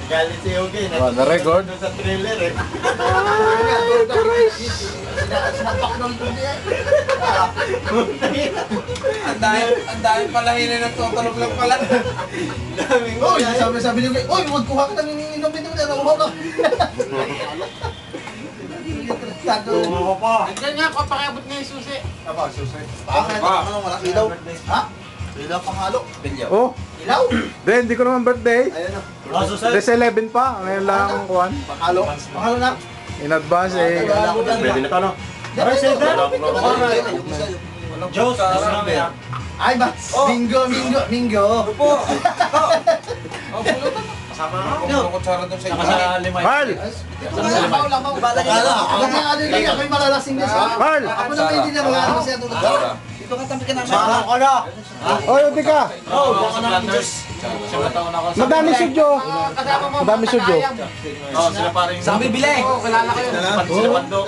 Galit si Yogi. Na-record? Sa trailer eh. Sinapak ng tubi eh. Ang dami pala hinin ng tutulog lang pala. Daming Uy, sabi niyo, uy, magkuha ka ng ininom ito. Nakuha ka. Tumuha pa. Andiyan nga, papakiabot nga yung susi. Apa, susi. Bakit? Ano, walang ilaw? Ha? Ilaw pang halo. Oh, Ilaw? hindi ko naman birthday. Ayan o. Ah, susi. Des 11 pa. Ngayon lang ang kuhan. Panghalo. Panghalo na. In advance eh. Pwede na to, no? Aray, Center. Diyos, Ay ba? Mingo, mingo, mingo. Po! Kasama ako. Ang kutsara doon sa inyo. Carl! Lamaw. Ganyan, ako'y malalasing din sa. Carl! Ako na may hindi na mga ano siya tutulog. Dito ka tabi ka namin. Samahan ko na. Oy, hindi ka! Oh, baka na Diyos. Madami sudyo! Kasama mo, Madami sudyo. Oh, sila paring... Saan bibili? Oo, kilala ko yun. Sila Pando.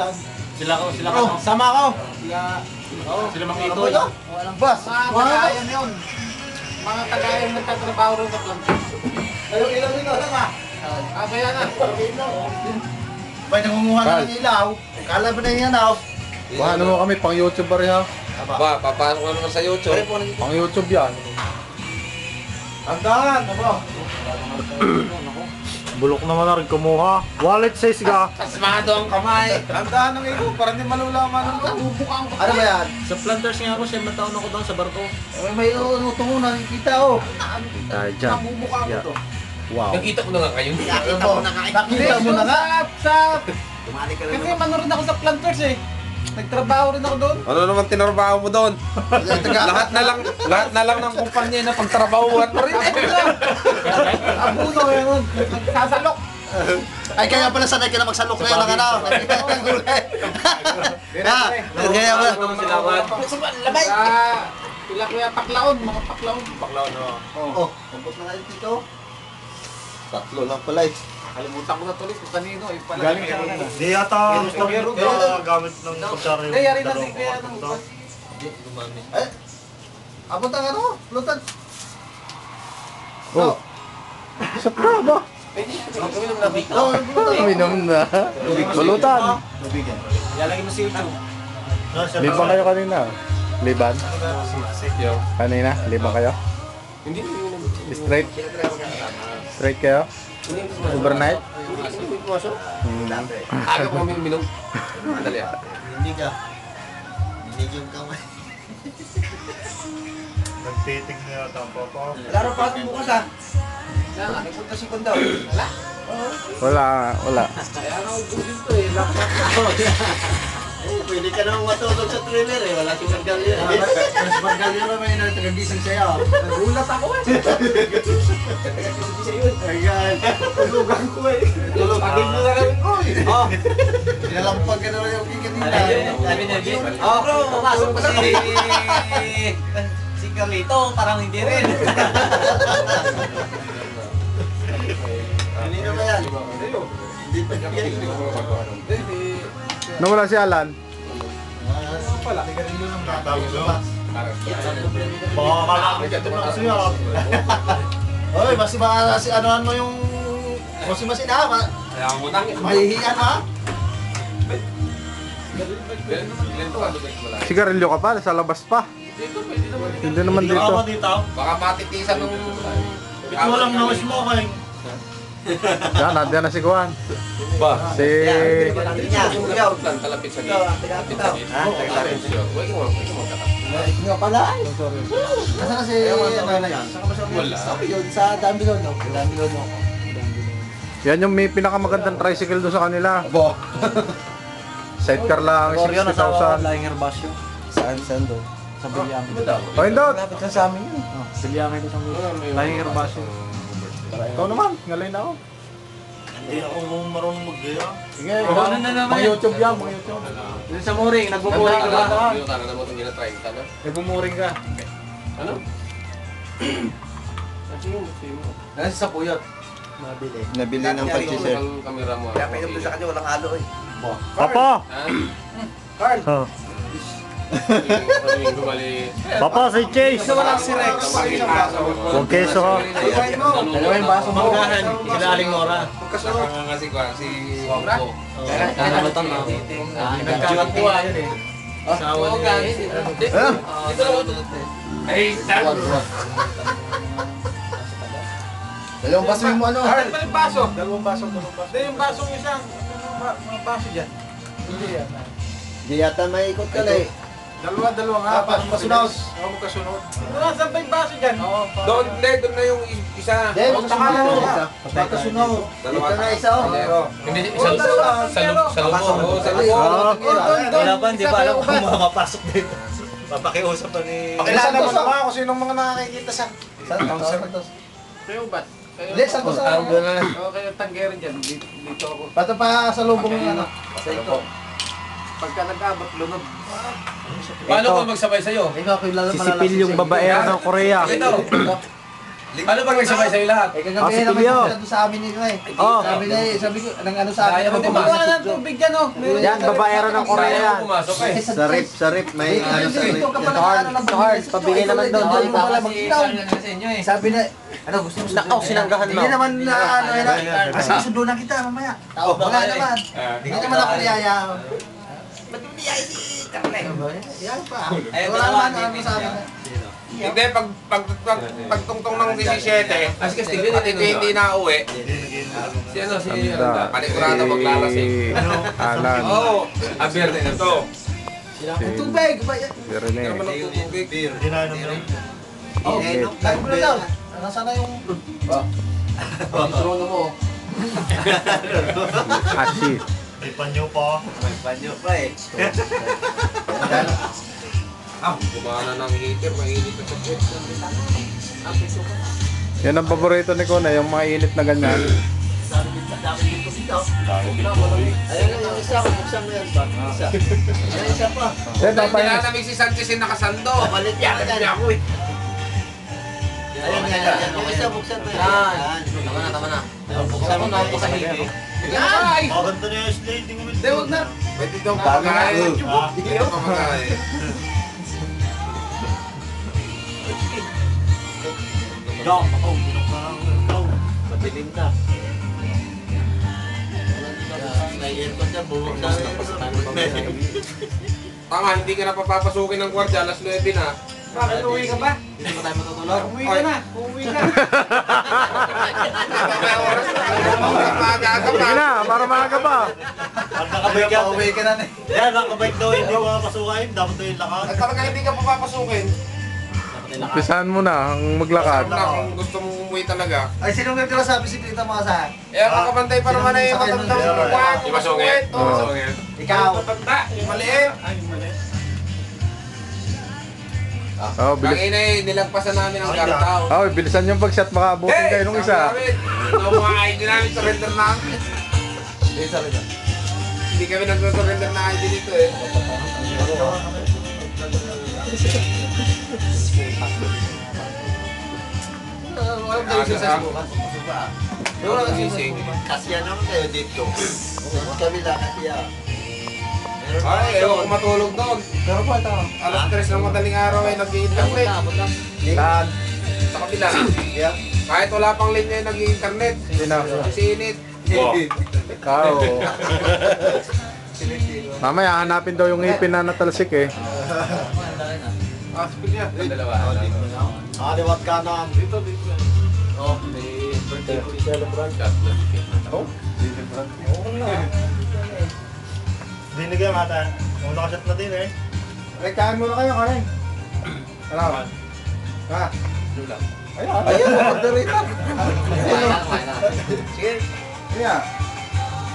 Sila ko. Sama ko. Sila Makitoy. Bas. Mga kagayam yun. Mga kagayam nagtatrabaho rin sa plan. Ayong ilaw dito, ano ba? Kaya na. May nangunguha na ng ilaw. Kala ba na yung ilaw? Paano mo kami pang YouTube ba rin ha? Ba, papasok na naman sa YouTube. Pang YouTube yan. Andahan, ano? Bulok naman na rin kumuha. Wallet size ka. Pasmado ang kamay. Andahan ng ilo, para hindi malulaman ng Bubukang ko. Ano ba yan? Sa planters nga ako, 7 taon ako doon sa barko. May tungo nakikita oh. Ay, dyan. Bubukang ko Yeah. to. Wow. Nakita ko na nga kayo. Nakita mo na nga. Nakita mo na nga. Kasi manorin ako sa planters eh. Nagtrabaho rin ako doon. Ano naman tinarbaho mo doon? lahat na lang ng kumpanya na pagtrabahuan mo rin. Abuno yun. Nagsasalok. Ay kaya pala sanay ka na magsalok ngayon ng ano. Ha? Kaya pala. Labay. Pila ko yung paklaon. Mga paklaon. Paklaw, no? Oh, ubos na nga dito. Tatlo lang pala eh. Kalimutan ko na tuloy kung kanino. Galing ka na. Di yata gamit ng kutsara yung Hindi, yari na dalawang kaya nang kutsara. Eh, abot ang ano? Lutan. Oh. Sa ba? Oh, lutan. Uminom na. Bulutan. Lalagay mo si YouTube. Liban kayo kanina. Liban? Kanina? Liban kayo? Hindi. Straight? Straight kayo? Overnight? Aga ko kami uminom. Madali ah. Hindi ka. Dinig yung kamay. Nagtiting na yata ang papa. Laro pa ako bukas ah. May punta si Kondo. Wala. Wala. Kaya nga ubusin to eh. Laptop. Pwede ka naman matulog sa trailer eh. Wala si Margalio. Mas Margalio na may nagtagising sa'yo. Nagulat ako eh. Ayan. Tulugan ko eh. Tulog. Agad mo na rin ko eh. Oh. Pinalampag ka na rin yung kikanina. Sabi niya, oh bro, pasok pa si Carlito, parang hindi rin. Kanina ba yan? Hindi pa yan. Nawala si Alan. Pala. Sigarilyo ng bata. Baka malamit ito na kasi ah. Oy, mas anuhan mo yung mas na. Kaya mo nang. Mahihiyan ha. Sigarilyo ka pa, nasa labas pa. Hindi naman Dito dito. ako dito. Baka matitisan nung... Ito walang no smoking. Yan, nandiyan na si Juan. Ba? Si... Talapit sa gilid. Talapit sa gilid. Huwag mo. Nga pala. Nasaan na si nanay? Wala. Sa Dambilon no? Dambilon no. Yan yung may pinakamagandang tricycle doon sa kanila. Abo. Sidecar lang, 60,000. Laing Herbasyo. Saan doon? Sa Bilyangin. O, Indot! Lapit na sa amin yun. Bilyangin doon sa Laing Herbasyo. Ikaw naman, ngalay na ako. Hindi ako marunong mag-gaya. Sige, Ano na naman? mga YouTube yan, mga YouTube. Doon sa Muring, nagbuburing ka ba? Yung tara na mo itong gina-30 na. Nagbumuring ka. Ano? Nasa sa puyot. Nabili ng pag-share. Ang kamera mo. Kaya painom doon sa kanya, walang halo eh. Papa! Ha? Carl! Oh. Papa, si Chase. Wala si Rex. Huwag keso ha. Dalawa yung baso mo. Magahan, sila Aling Nora. Kasunod nga si Juan, si Wangko. Nagkakatan na. Nagkakakuha yun eh. Asawa niya. Dalawang baso yung ano. Saan ba yung baso? Dalawang baso. Hindi, yung basong isang. Mga baso dyan. Hindi yan. Di yata may ikot ka eh. Dalawa nga. Kasunod. Ako kasunod. Saan ba yung baso dyan? Doon na yung isa. Hindi, magkasunod. Magkasunod. Dalawa Ito na isa oh. Hindi, Sa loob. Sa loob. Sa loob. Wala pa, hindi pa alam kung makapasok dito. Papakiusap pa ni... Pakilala mo naman kung sinong mga nakakikita sa... Kayo ba't? Hindi, santo sa Okay, tanggero dyan. Dito ako. Pato pa sa lubong ng ano. Sa ito. Pagka nag-abot, lunod. Paano kung magsabay sa'yo? Ikaw ako yung lalo Si Sipil yung babaero ng Korea. Paano pag nagsabay sa'yo lahat? Eh kagabi naman Silvio. sila doon sa amin nila eh. Oh. Sabi ko, nang ano sa akin. Kaya mo ano, pumasok. Wala ng tubig dyan oh. Yan, babaero ng Korea Kaya yan. mo pumasok eh. Sa rip, may ano sa rip. Ito ka pala ano ng Hard, pabigay naman doon. Doon mo pala mag-ilaw. sa inyo eh. Sabi na, ano gusto mo Nakaw, sinanggahan mo. Hindi naman na ano yan. Kasi sundo na kita mamaya. Wala naman. Hindi naman ako niyaya. Ba't mo niyaya si Carle? Yan pa. Wala naman ano sa akin. Hindi, pagtungtong ng 17, hindi na uwi. Si ano, si Amda. Panigurado maglalasing. Alan. Oo, aberte na to. Tubig! Si Rene. Hindi naman ang tutubig. Oh, kain mo na daw. Nasaan na yung... Trono mo. Ashi. May panyo pa eh. Gumana ng heater, mainit na sa puwet. Yan ang paborito ni Kona, yung mga init na ganyan. Ayun yung isa, buksan mo yan ba? Isa. Ayun isa pa. Yan, papayin. Nilalamig si Sanchez yung nakasando. Papalit yan. Ako eh. Ayun yan. Yung isa, buksan mo yan. Tama na. Buksan mo na ako sa hindi. Ay! Maganda na yung sliding with Hindi, huwag na. Pwede daw pamakain. Hindi daw pamakain. Dong, ako, madilim na. Nai-aircon siya, bubuksan. Tanga, hindi ka na papapasukin ng gwardiya, alas 9 na. Bakit uwi ka ba? Hindi pa tayo matutulog. Uwi ka na. Uwi ka. Maaga ka Sige pa. na, para maaga pa. Pag nakabike ka, uwi ka na na. Yan, nakabike daw, hindi mo mapasukain. Dapat daw yung lakad. At talaga hindi ka papapasukin. Umpisahan mo na ang maglakad. Na kung gusto mong umuwi talaga. Ay, sino nga kila sa bisikleta mga sa? Eh, kakabantay pa naman ay matandang buwan. Di ba sungit? Oo. Ikaw. Matanda, maliit. Oh, bilis. Kangina eh, nilagpasan namin ang kartaw. Oh, bilisan yung pag-shot, baka abutin kayo nung isa. Yung mga ID namin, surrender namin. Hindi kami nag-surrender na ID dito eh. Walang daw isa sa bukas. Wala kang sising. Kasya naman kayo dito. Kabila, kaya. Ay, ayaw ko matulog doon. Pero po ito. Alas 3 ng madaling araw ay nag-i-internet. Lan. Sa kabila. Kaya. Kahit wala pang linya yung nag-i-internet. Sino? Sinit. Ikaw. Mamaya, hanapin daw yung ngipin na natalsik eh. Aspil niya. Dalawa. Aliwat ka na. Dito. Oh, may birthday ko celebrant. Dinig yan mata. Kung nakashot na din eh. Rektahan muna kayo, Karen. Ano? Ha? Ayun. Ayun, order rito. Sige. Kaya.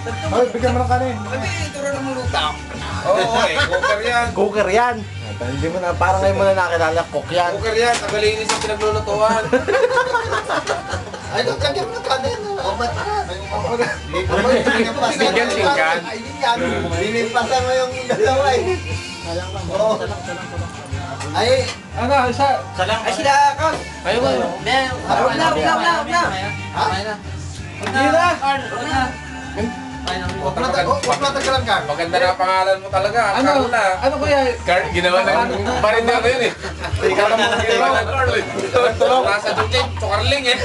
Ay, bigyan mo ng kanin. Ito rin ang luta. Oo, eh. Cooker yan. Cooker yan. Hindi mo na, parang ngayon mo na nakilala, cook yan. Cooker yan. Tagalinis ang pinaglulutuan. Ay, lagyan mo ng kanin. O, ba't na? Tinggan, tinggan. Ay, yan. Linipasan mo yung dalawa eh. Oo. Ay, Ano, isa. Salang. ay sila Carl. Ayaw ko. Hindi. Huwag na. Hindi na. Huwag na tagalan ka. Maganda na pangalan mo talaga, Carla. Ano kaya? Ginawa ng barindero yun eh. Ikaw na mga ginawa ng Carl eh. Nasa Duke, Chocarling eh.